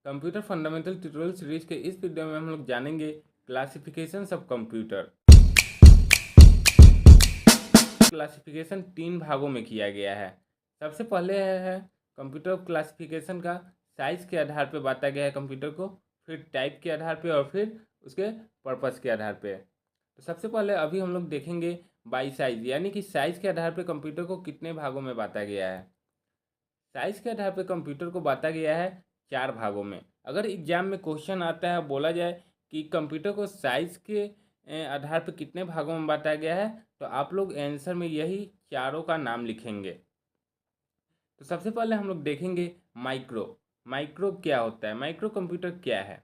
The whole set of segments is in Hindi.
कंप्यूटर फंडामेंटल ट्यूटोरियल सीरीज के इस वीडियो में हम लोग जानेंगे क्लासिफिकेशन ऑफ कंप्यूटर। क्लासिफिकेशन 3 भागों में किया गया है। सबसे पहले है कंप्यूटर क्लासिफिकेशन का साइज के आधार पर बांटा गया है कंप्यूटर को, फिर टाइप के आधार पर और फिर उसके पर्पस के आधार पर। तो सबसे पहले अभी हम लोग देखेंगे बाई साइज, यानी कि साइज के आधार पर कंप्यूटर को कितने भागों में बांटा गया है। साइज के आधार पर कंप्यूटर को बांटा गया है 4 भागों में। अगर एग्जाम में क्वेश्चन आता है, बोला जाए कि कंप्यूटर को साइज के आधार पर कितने भागों में बांटा गया है, तो आप लोग आंसर में यही चारों का नाम लिखेंगे। तो सबसे पहले हम लोग देखेंगे माइक्रो। माइक्रो क्या होता है, माइक्रो कंप्यूटर क्या है।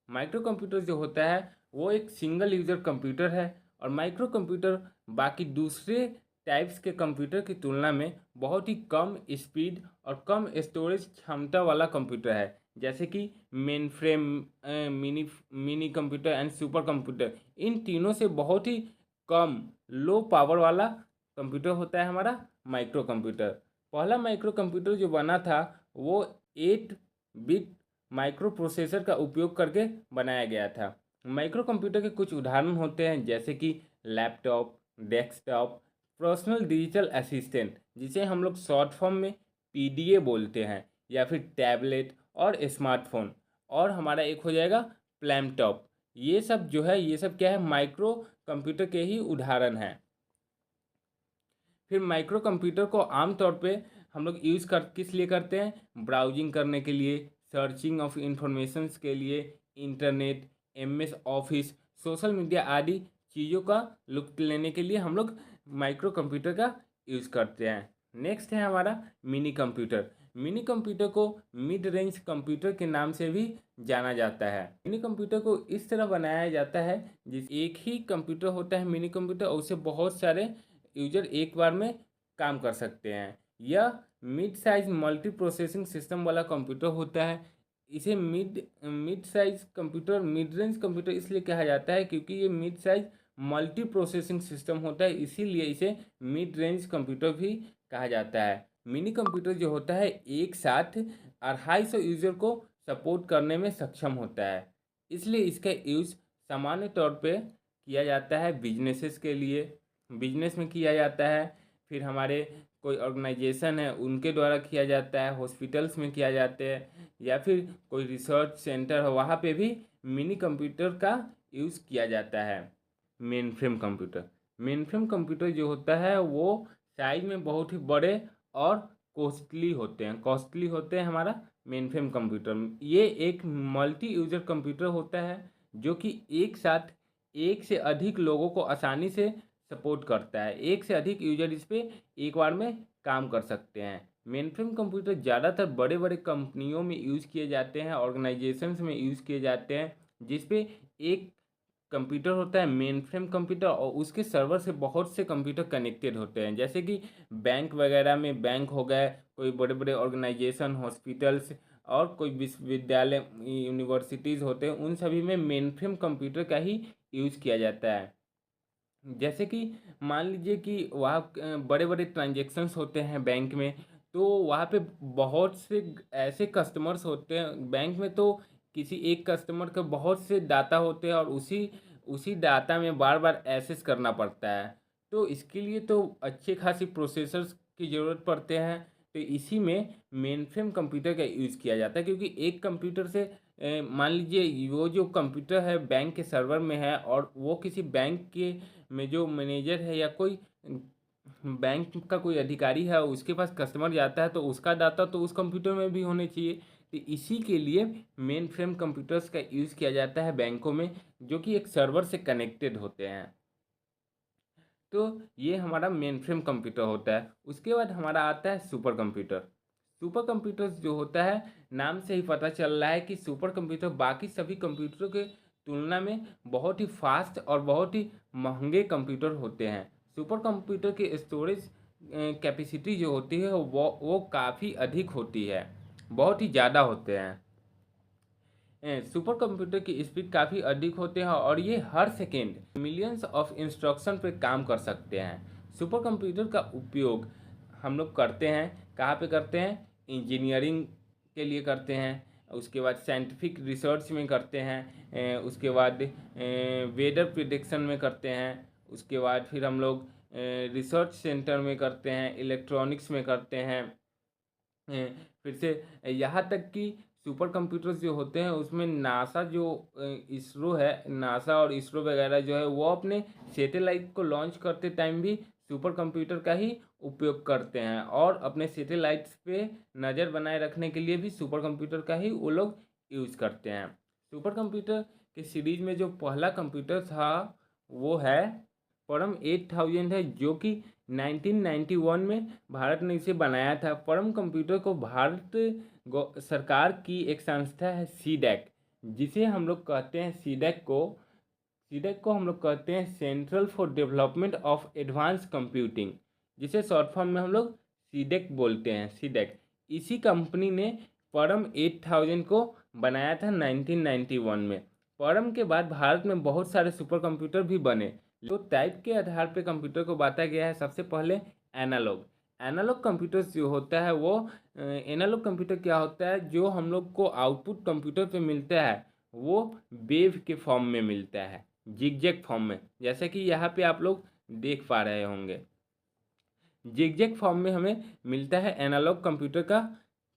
माइक्रो कंप्यूटर जो होता है वो एक सिंगल यूजर कंप्यूटर है, और माइक्रो कंप्यूटर बाकी दूसरे टाइप्स के कंप्यूटर की तुलना में बहुत ही कम स्पीड और कम स्टोरेज क्षमता वाला कंप्यूटर है। जैसे कि mainframe, minicomputer and supercomputer, इन तीनों से बहुत ही कम लो पावर वाला कंप्यूटर होता है हमारा माइक्रो कंप्यूटर। पहला माइक्रो कंप्यूटर जो बना था वो 8 बिट माइक्रो प्रोसेसर का उपयोग करके बनाया गया था। माइक्रो कंप्यूटर के कुछ उदाहरण होते हैं, जैसे कि laptop, desktop, personal digital assistant जिसे हम लोग शॉर्ट फॉर्म में पीडीए बोलते हैं, या फिर टैबलेट और स्मार्टफोन, और हमारा एक हो जाएगा लैपटॉप। ये सब जो है, ये सब क्या है, माइक्रो कंप्यूटर के ही उदाहरण हैं। फिर माइक्रो कंप्यूटर को आमतौर पे हम लोग यूज़ किस लिए करते हैं, ब्राउजिंग करने के लिए, सर्चिंग ऑफ इंफॉर्मेशंस के लिए, internet, MS office, social media आदि चीज़ों का लुत्फ लेने के लिए हम लोग माइक्रो कंप्यूटर का यूज़ करते हैं। नेक्स्ट है हमारा मिनी कंप्यूटर। मिनी कंप्यूटर को मिड रेंज कंप्यूटर के नाम से भी जाना जाता है। मिनी कंप्यूटर को इस तरह बनाया जाता है जिस एक ही कंप्यूटर होता है मिनी कंप्यूटर, और उससे बहुत सारे यूजर एक बार में काम कर सकते हैं। यह mid size multi processing system वाला कंप्यूटर होता है। इसे mid size computer, mid range computer इसलिए कहा जाता है क्योंकि ये mid size multi processing system होता है, इसीलिए इसे मिड रेंज कंप्यूटर भी कहा जाता है। मिनी कंप्यूटर जो होता है एक साथ 250 यूजर को सपोर्ट करने में सक्षम होता है, इसलिए इसका यूज़ सामान्य तौर पे किया जाता है बिजनेसेस के लिए, बिजनेस में किया जाता है। फिर हमारे कोई ऑर्गेनाइजेशन है उनके द्वारा किया जाता है, हॉस्पिटल्स में किया जाता है, या फिर कोई रिसर्च सेंटर है वहाँ पे भी मिनी कंप्यूटर का यूज़ किया जाता है। Main frame computer. Main frame computer जो होता है वो साइज में बहुत ही बड़े और कॉस्टली होते हैं हमारा मेन फ्रेम कंप्यूटर। ये एक मल्टी यूजर कंप्यूटर होता है जो कि एक साथ एक से अधिक लोगों को आसानी से सपोर्ट करता है। एक से अधिक यूजर इस पर एक बार में काम कर सकते हैं। मेन फ्रेम कंप्यूटर ज़्यादातर बड़े बड़े कंपनियों में यूज़ किए जाते हैं, ऑर्गेनाइजेशंस में यूज़ किए जाते हैं, जिस पे एक कंप्यूटर होता है मेन फ्रेम कंप्यूटर, और उसके सर्वर से बहुत से कंप्यूटर कनेक्टेड होते हैं। जैसे कि बैंक वगैरह में, बैंक हो गए, कोई बड़े बड़े ऑर्गेनाइजेशन, हॉस्पिटल्स, और कोई विश्वविद्यालय, यूनिवर्सिटीज़ होते हैं, उन सभी में मेन फ्रेम कंप्यूटर का ही यूज़ किया जाता है। जैसे कि मान लीजिए कि वहाँ बड़े बड़े ट्रांजेक्शन्स होते हैं बैंक में, तो वहाँ पे बहुत से ऐसे कस्टमर्स होते हैं बैंक में, तो किसी एक कस्टमर का बहुत से डाटा होते हैं, और उसी उसी डाटा में बार बार एक्सेस करना पड़ता है। तो इसके लिए तो अच्छे खासी प्रोसेसर्स की ज़रूरत पड़ते हैं। तो इसी में मेन फ्रेम कंप्यूटर का यूज़ किया जाता है, क्योंकि एक कंप्यूटर से मान लीजिए वो जो कंप्यूटर है बैंक के सर्वर में है, और वो किसी बैंक के में जो मैनेजर है या कोई बैंक का कोई अधिकारी है उसके पास कस्टमर जाता है, तो उसका डाटा तो उस कंप्यूटर में भी होने चाहिए। तो इसी के लिए मेन फ्रेम कंप्यूटर्स का यूज़ किया जाता है बैंकों में, जो कि एक सर्वर से कनेक्टेड होते हैं। तो ये हमारा मेन फ्रेम कंप्यूटर होता है। उसके बाद हमारा आता है सुपर कंप्यूटर। सुपर कंप्यूटर जो होता है, नाम से ही पता चल रहा है कि सुपर कंप्यूटर बाकी सभी कंप्यूटरों के तुलना में बहुत ही फास्ट और बहुत ही महंगे कंप्यूटर होते हैं। सुपर कंप्यूटर की स्टोरेज कैपेसिटी जो होती है वो काफ़ी अधिक होती है, बहुत ही ज़्यादा होते हैं। सुपर कंप्यूटर की स्पीड काफ़ी अधिक होते हैं, और ये हर सेकेंड मिलियंस ऑफ इंस्ट्रक्शन पे काम कर सकते हैं। सुपर कंप्यूटर का उपयोग हम लोग करते हैं, कहाँ पे करते हैं, इंजीनियरिंग के लिए करते हैं, उसके बाद साइंटिफिक रिसर्च में करते हैं, उसके बाद वेदर प्रिडिक्शन में करते हैं, उसके बाद फिर हम लोग रिसर्च सेंटर में करते हैं, इलेक्ट्रॉनिक्स में करते हैं। फिर से यहाँ तक कि सुपर कंप्यूटर्स जो होते हैं उसमें नासा जो इसरो है, नासा और इसरो वगैरह जो है वो अपने सैटेलाइट को लॉन्च करते टाइम भी सुपर कंप्यूटर का ही उपयोग करते हैं, और अपने सैटेलाइट्स पे नज़र बनाए रखने के लिए भी सुपर कंप्यूटर का ही वो लोग यूज़ करते हैं। सुपर कंप्यूटर के सीरीज में जो पहला कंप्यूटर था वो है परम 8000 है, जो कि 1991 में भारत ने इसे बनाया था। परम कंप्यूटर को भारत सरकार की एक संस्था है सीडैक, जिसे हम लोग कहते हैं सीडैक को हम लोग कहते हैं central for development of advance computing, जिसे शॉर्ट फॉर्म में हम लोग सीडैक बोलते हैं, सीडैक। इसी कंपनी ने परम 8000 को बनाया था 1991 में। परम के बाद भारत में बहुत सारे सुपर कंप्यूटर भी बने। तो टाइप के आधार पे कंप्यूटर को बांटा गया है। सबसे पहले एनालॉग कंप्यूटर जो होता है वो एनालॉग कंप्यूटर क्या होता है, जो हम लोग को आउटपुट कंप्यूटर पे मिलता है वो वेव के फॉर्म में मिलता है, जिगजैग फॉर्म में, जैसे कि यहाँ पे आप लोग देख पा रहे होंगे। जिगजैग फॉर्म में हमें मिलता है एनालॉग कंप्यूटर का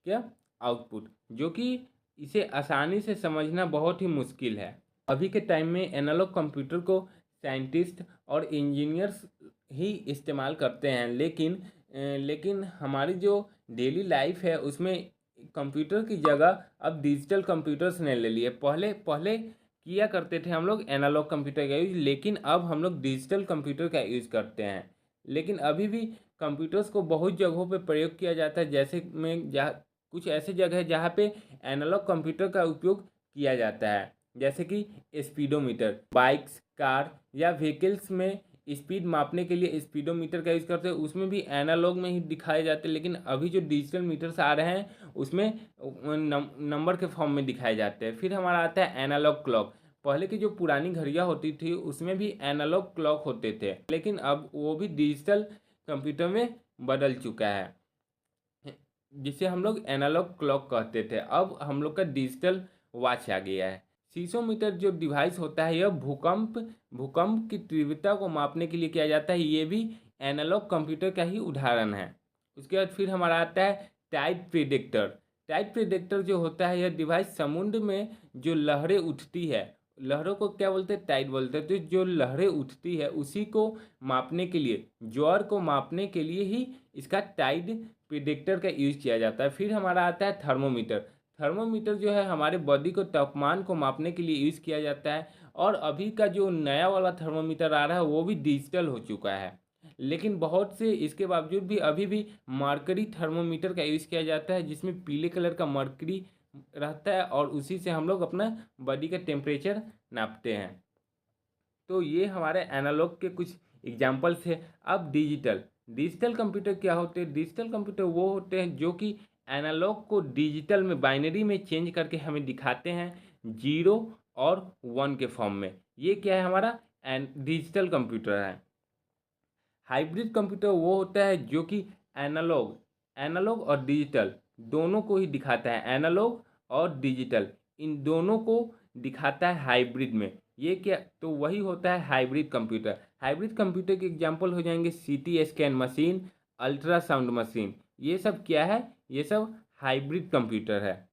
क्या आउटपुट, जो कि इसे आसानी से समझना बहुत ही मुश्किल है। अभी के टाइम में एनालॉग कंप्यूटर को साइंटिस्ट और इंजीनियर्स ही इस्तेमाल करते हैं, लेकिन हमारी जो डेली लाइफ है उसमें कंप्यूटर की जगह अब डिजिटल कंप्यूटर्स ने ले लिए। पहले पहले किया करते थे हम लोग एनालॉग कंप्यूटर का यूज़, लेकिन अब हम लोग डिजिटल कंप्यूटर का यूज़ करते हैं। लेकिन अभी भी कंप्यूटर्स को बहुत जगहों पे प्रयोग किया जाता है, जैसे में जहाँ कुछ ऐसे जगह है जहाँ पे एनालॉग कंप्यूटर का उपयोग किया जाता है, जैसे कि स्पीडोमीटर, बाइक्स, कार या व्हीकल्स में स्पीड मापने के लिए स्पीडोमीटर का यूज़ करते हैं, उसमें भी एनालॉग में ही दिखाए जाते हैं। लेकिन अभी जो डिजिटल मीटर्स आ रहे हैं उसमें नंबर के फॉर्म में दिखाए जाते हैं। फिर हमारा आता है एनालॉग क्लॉक। पहले की जो पुरानी घड़ियाँ होती थी उसमें भी एनालॉग क्लॉक होते थे, लेकिन अब वो भी डिजिटल कंप्यूटर में बदल चुका है, जिसे हम लोग एनालॉग क्लॉक कहते थे। अब हम लोग का डिजिटल वॉच आ गया है। सीसोमीटर जो डिवाइस होता है यह भूकंप की तीव्रता को मापने के लिए किया जाता है, ये भी एनालॉग कंप्यूटर का ही उदाहरण है। उसके बाद फिर हमारा आता है टाइड प्रिडिक्टर। टाइड प्रिडिक्टर जो होता है यह डिवाइस समुद्र में जो लहरें उठती है, लहरों को क्या बोलते हैं, टाइड बोलते हैं। तो जो लहरें उठती है उसी को मापने के लिए, ज्वार को मापने के लिए ही इसका टाइड प्रिडिक्टर का यूज़ किया जाता है। फिर हमारा आता है थर्मोमीटर। थर्मोमीटर जो है हमारे बॉडी को तापमान को मापने के लिए यूज़ किया जाता है, और अभी का जो नया वाला थर्मोमीटर आ रहा है वो भी डिजिटल हो चुका है। लेकिन बहुत से इसके बावजूद भी अभी भी मरकरी थर्मोमीटर का यूज़ किया जाता है, जिसमें पीले कलर का मरकरी रहता है और उसी से हम लोग अपना बॉडी का टेम्परेचर नापते हैं। तो ये हमारे एनालॉग के कुछ एग्जाम्पल्स है। अब डिजिटल कंप्यूटर क्या होते हैं? डिजिटल कंप्यूटर वो होते हैं जो कि एनालॉग को डिजिटल में, बाइनरी में चेंज करके हमें दिखाते हैं 0 और 1 के फॉर्म में। ये क्या है? हमारा डिजिटल कंप्यूटर है। हाइब्रिड कंप्यूटर वो होता है जो कि एनालॉग और डिजिटल दोनों को ही दिखाता है। एनालॉग और डिजिटल इन दोनों को दिखाता है हाइब्रिड में। ये क्या? तो वही होता है हाइब्रिड कंप्यूटर। हाइब्रिड कंप्यूटर के एग्जांपल हो जाएंगे CT scan machine, ultrasound machine. ये सब क्या है? ये सब हाइब्रिड कंप्यूटर है।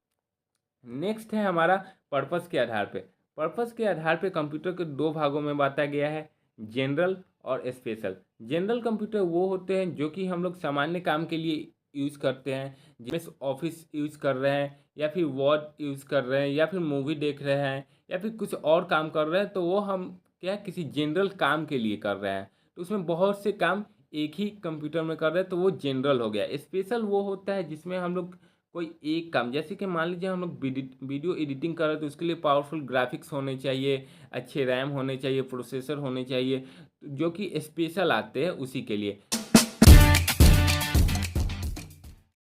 नेक्स्ट है हमारा पर्पस के आधार पे। पर्पस के आधार पे कंप्यूटर के दो भागों में बांटा गया है, जनरल और स्पेशल। जनरल कंप्यूटर वो होते हैं जो कि हम लोग सामान्य काम के लिए यूज़ करते हैं, जिसमें ऑफिस यूज़ कर रहे हैं या फिर वर्ड यूज़ कर रहे हैं या फिर मूवी देख रहे हैं या फिर कुछ और काम कर रहे हैं, तो वो हम क्या किसी जनरल काम के लिए कर रहे हैं। तो उसमें बहुत से काम एक ही कंप्यूटर में कर रहे हैं, तो वो जनरल हो गया। स्पेशल वो होता है जिसमें हम लोग कोई एक काम, जैसे कि मान लीजिए हम लोग वीडियो एडिटिंग कर रहे हैं, तो उसके लिए पावरफुल ग्राफिक्स होने चाहिए, अच्छे रैम होने चाहिए, प्रोसेसर होने चाहिए, जो कि स्पेशल आते हैं उसी के लिए।